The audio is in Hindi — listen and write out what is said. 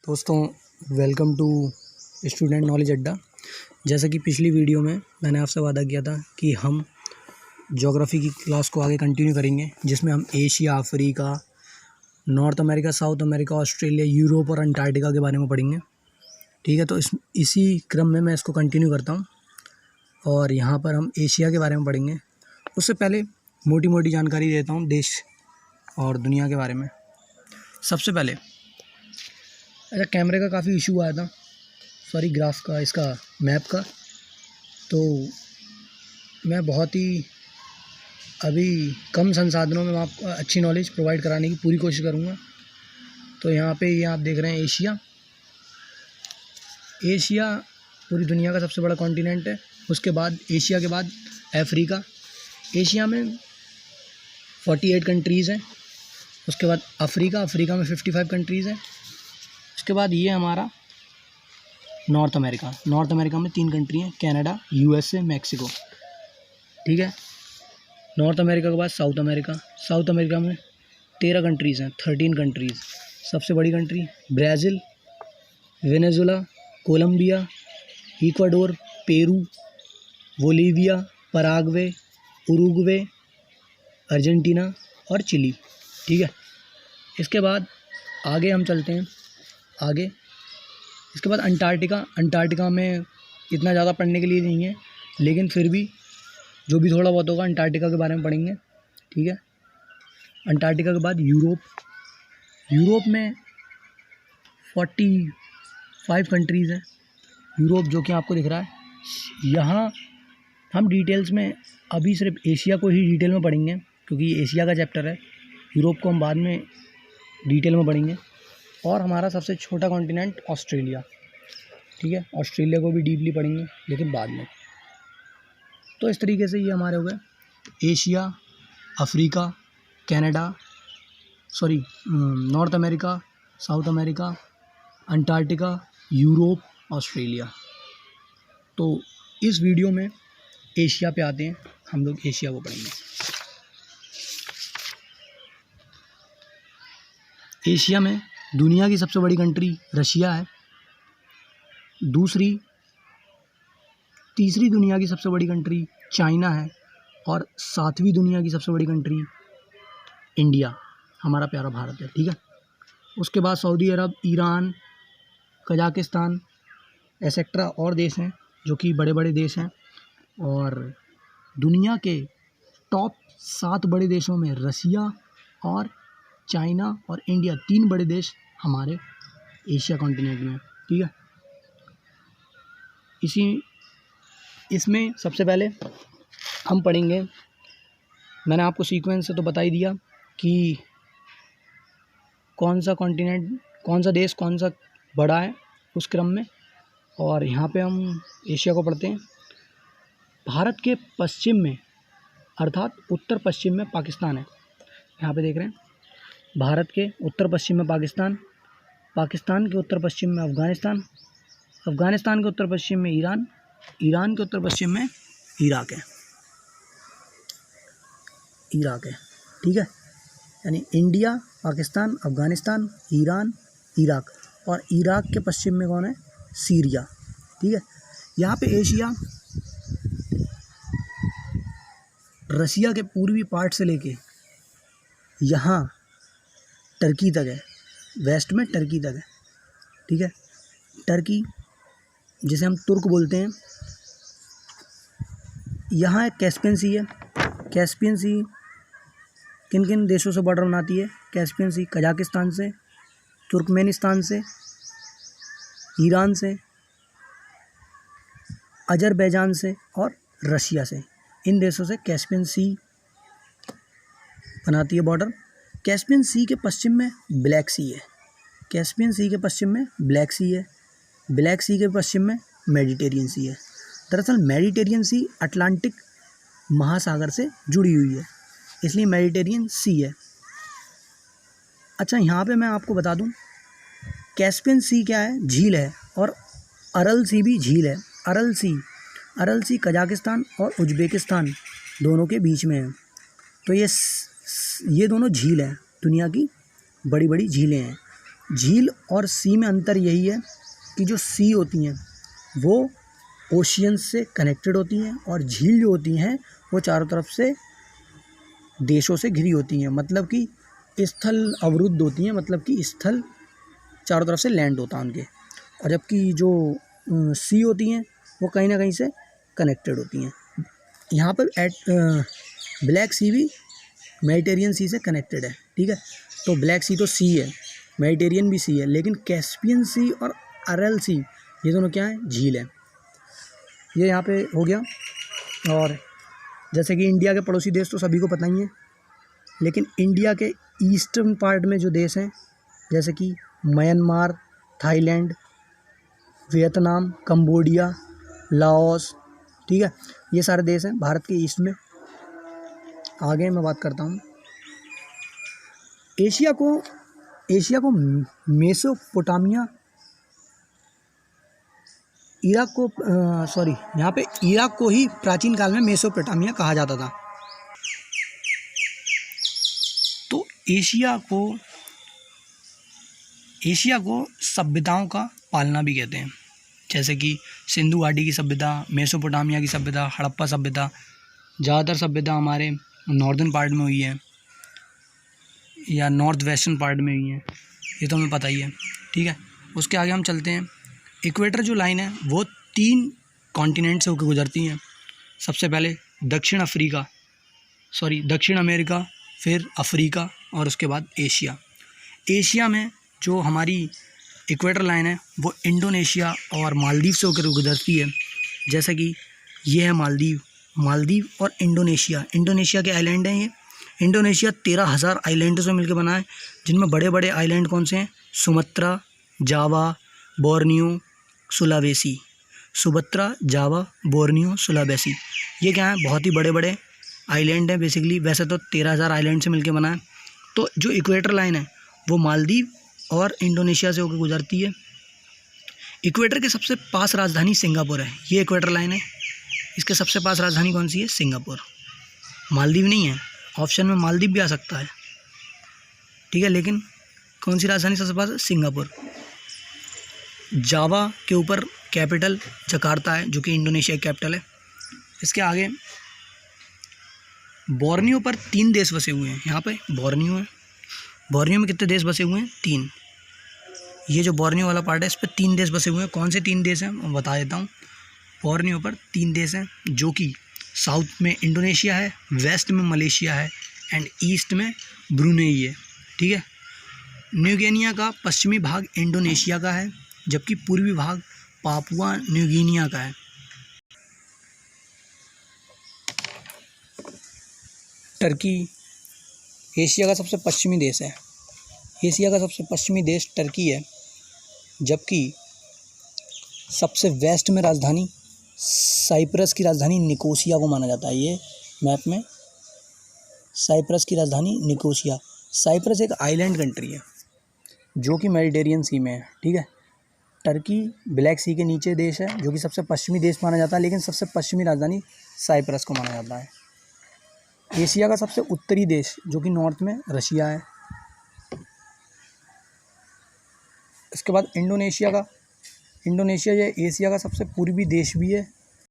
दोस्तों, वेलकम टू स्टूडेंट नॉलेज अड्डा। जैसा कि पिछली वीडियो में मैंने आपसे वादा किया था कि हम ज्योग्राफी की क्लास को आगे कंटिन्यू करेंगे, जिसमें हम Asia, Africa, north America, south America, Australia, Europe और अंटार्कटिका के बारे में पढ़ेंगे। ठीक है, तो इसी क्रम में मैं इसको कंटिन्यू करता हूँ और यहाँ पर हम एशिया के बारे में पढ़ेंगे। उससे पहले मोटी मोटी जानकारी देता हूँ देश और दुनिया के बारे में। सबसे पहले अच्छा, कैमरे का काफ़ी इशू आया था, सॉरी, ग्राफ का, इसका मैप का। तो मैं बहुत ही अभी कम संसाधनों में आपको अच्छी नॉलेज प्रोवाइड कराने की पूरी कोशिश करूँगा। तो यहाँ पे ये आप देख रहे हैं एशिया। एशिया पूरी दुनिया का सबसे बड़ा कॉन्टिनेंट है। उसके बाद एशिया के बाद अफ्रीका। एशिया में 48 कंट्रीज़ हैं। उसके बाद अफ्रीका में 55 कंट्रीज़ हैं। उसके बाद ये हमारा नॉर्थ अमेरिका में 3 कंट्री हैं, कनाडा, यूएसए, मैक्सिको। ठीक है, नॉर्थ अमेरिका के बाद साउथ अमेरिका में 13 कंट्रीज़ हैं, 13 कंट्रीज़। सबसे बड़ी country Brazil, Venezuela, Colombia, Ecuador, Peru, Bolivia, Paraguay, Uruguay, Argentina और चिली। ठीक है, इसके बाद आगे हम चलते हैं। आगे इसके बाद अंटार्कटिका में इतना ज़्यादा पढ़ने के लिए नहीं है, लेकिन फिर भी जो भी थोड़ा बहुत होगा अंटार्कटिका के बारे में पढ़ेंगे। ठीक है, अंटार्कटिका के बाद यूरोप में 45 कंट्रीज़ हैं। यूरोप जो कि आपको दिख रहा है। यहाँ हम डिटेल्स में अभी सिर्फ एशिया को ही डिटेल में पढ़ेंगे, क्योंकि ये एशिया का चैप्टर है। यूरोप को हम बाद में डिटेल में पढ़ेंगे। और हमारा सबसे छोटा कॉन्टिनेंट ऑस्ट्रेलिया। ठीक है, ऑस्ट्रेलिया को भी डीपली पढ़ेंगे, लेकिन बाद में। तो इस तरीके से ये हमारे हो गए Asia, Africa, Canada, north America, south America, Antarctica, Europe, Australia. तो इस वीडियो में एशिया पे आते हैं, हम लोग एशिया को पढ़ेंगे। एशिया में दुनिया की सबसे बड़ी कंट्री रशिया है। तीसरी दुनिया की सबसे बड़ी कंट्री चाइना है। और 7वीं दुनिया की सबसे बड़ी कंट्री इंडिया, हमारा प्यारा भारत है। ठीक है, उसके बाद सऊदी अरब, ईरान, कजाकिस्तान एसेट्रा और देश हैं जो कि बड़े बड़े देश हैं। और दुनिया के टॉप 7 बड़े देशों में रशिया और चाइना और इंडिया, 3 बड़े देश हमारे एशिया कॉन्टिनेंट में। ठीक है, इसमें सबसे पहले हम पढ़ेंगे, मैंने आपको सीक्वेंस से तो बता ही दिया कि कौन सा कॉन्टिनेंट, कौन सा देश कौन सा बड़ा है उस क्रम में। और यहाँ पे हम एशिया को पढ़ते हैं। भारत के पश्चिम में, अर्थात उत्तर पश्चिम में पाकिस्तान है। यहाँ पे देख रहे हैं, भारत के उत्तर पश्चिम में पाकिस्तान के उत्तर पश्चिम में अफ़गानिस्तान के उत्तर पश्चिम में ईरान के उत्तर पश्चिम में इराक है। ठीक है, यानी India, Pakistan, Afghanistan, Iran, Iraq. और इराक के पश्चिम में कौन है? सीरिया। ठीक है, यहाँ पे एशिया रसिया के पूर्वी पार्ट से लेके यहाँ टर्की तक है, वेस्ट में टर्की तक है। ठीक है, टर्की जिसे हम तुर्क बोलते हैं। यहाँ एक कैस्पियन सी है। कैस्पियन सी किन किन देशों से बॉर्डर बनाती है? कैस्पियन सी कजाकिस्तान से, तुर्कमेनिस्तान से, ईरान से, अजरबैजान से और रशिया से। इन देशों से कैस्पियन सी बनाती है बॉर्डर। कैस्पियन सी के पश्चिम में ब्लैक सी है। ब्लैक सी के पश्चिम में मेडिटेरियन सी है। दरअसल मेडिटेरियन सी अटलांटिक महासागर से जुड़ी हुई है, इसलिए मेडिटेरियन सी है। अच्छा, यहाँ पे मैं आपको बता दूँ, कैस्पियन सी क्या है? झील है। और अरल सी भी झील है। अरल सी कजाकिस्तान और उज्बेकिस्तान दोनों के बीच में है। तो ये दोनों झील हैं, दुनिया की बड़ी बड़ी झीलें हैं। झील और सी में अंतर यही है कि जो सी होती हैं वो ओशियन से कनेक्टेड होती हैं और झील जो होती हैं वो चारों तरफ से देशों से घिरी होती हैं, मतलब कि स्थल अवरुद्ध होती हैं, मतलब कि स्थल चारों तरफ से लैंड होता है उनके। और जबकि जो सी होती हैं वो कहीं ना कहीं से कनेक्टेड होती हैं। यहाँ पर ब्लैक सी भी मेडिटेरियन सी से कनेक्टेड है, ठीक है। तो ब्लैक सी तो सी है, मेडिटेरियन भी सी है, लेकिन कैस्पियन सी और अरल सी ये दोनों क्या है, झील है। ये यहाँ पे हो गया। और जैसे कि इंडिया के पड़ोसी देश तो सभी को पता ही है, लेकिन इंडिया के ईस्टर्न पार्ट में जो देश हैं जैसे कि Myanmar, Thailand, Vietnam, Cambodia, Laos, ठीक है, ये सारे देश हैं भारत के ईस्ट में। आगे मैं बात करता हूँ एशिया को मेसोपोटामिया, यहाँ पे इराक को ही प्राचीन काल में मेसोपोटामिया कहा जाता था। तो एशिया को सभ्यताओं का पालना भी कहते हैं, जैसे कि सिंधु घाटी की सभ्यता, मेसोपोटामिया की सभ्यता, हड़प्पा सभ्यता। ज़्यादातर सभ्यता हमारे नॉर्दर्न पार्ट में हुई है या नॉर्थ वेस्टर्न पार्ट में हुई है, ये तो हमें पता ही है, ठीक है। उसके आगे हम चलते हैं। इक्वेटर जो लाइन है वो 3 कॉन्टिनेंट से होकर गुजरती हैं। सबसे पहले दक्षिण अमेरिका, फिर अफ्रीका और उसके बाद एशिया। एशिया में जो हमारी इक्वेटर लाइन है वो इंडोनेशिया और मालदीव से होकर गुजरती है। जैसे कि ये है मालदीव और इंडोनेशिया के आइलैंड हैं ये। इंडोनेशिया 13,000 आइलैंडों से मिलकर बना है, जिनमें बड़े बड़े आइलैंड कौन से हैं, सुमात्रा, जावा, बोर्नियो, सुलावेसी। ये क्या है, बहुत ही बड़े बड़े आइलैंड हैं बेसिकली। वैसे तो 13,000 आइलैंड से मिलकर बना है। तो जो इक्वेटर लाइन है वो मालदीव और इंडोनेशिया से होकर गुजरती है। इक्वेटर के सबसे पास राजधानी सिंगापुर है। ये इक्वेटर लाइन है, इसके सबसे पास राजधानी कौन सी है, सिंगापुर। मालदीव नहीं है, ऑप्शन में मालदीव भी आ सकता है, ठीक है, लेकिन कौन सी राजधानी सबसे पास है, सिंगापुर। जावा के ऊपर कैपिटल जकार्ता है, जो कि इंडोनेशिया की कैपिटल है। इसके आगे बोर्नियो पर 3 देश बसे हुए हैं। यहाँ पे बोर्नियो है, बोर्नियो में कितने देश बसे हुए हैं, 3। ये जो बोर्नियो वाला पार्ट है इस पर 3 देश बसे हुए हैं। कौन से 3 देश हैं मैं बता देता हूँ। बोर्नियो पर 3 देश हैं, जो कि साउथ में इंडोनेशिया है, वेस्ट में मलेशिया है एंड ईस्ट में ब्रुनेई है, ठीक है। न्यू गिनिया का पश्चिमी भाग इंडोनेशिया का है, जबकि पूर्वी भाग पापुआ न्यू गिनिया का है। टर्की एशिया का सबसे पश्चिमी देश है। एशिया का सबसे पश्चिमी देश टर्की है, जबकि सबसे वेस्ट में राजधानी साइप्रस की राजधानी निकोसिया को माना जाता है। ये मैप में साइप्रस की राजधानी निकोसिया। साइप्रस एक आइलैंड कंट्री है जो कि मेडिटेरियन सी में है, ठीक है। टर्की ब्लैक सी के नीचे देश है, जो कि सबसे पश्चिमी देश माना जाता है, लेकिन सबसे पश्चिमी राजधानी साइप्रस को माना जाता है। एशिया का सबसे उत्तरी देश जो कि नॉर्थ में रशिया है। इसके बाद इंडोनेशिया ये एशिया का सबसे पूर्वी देश भी है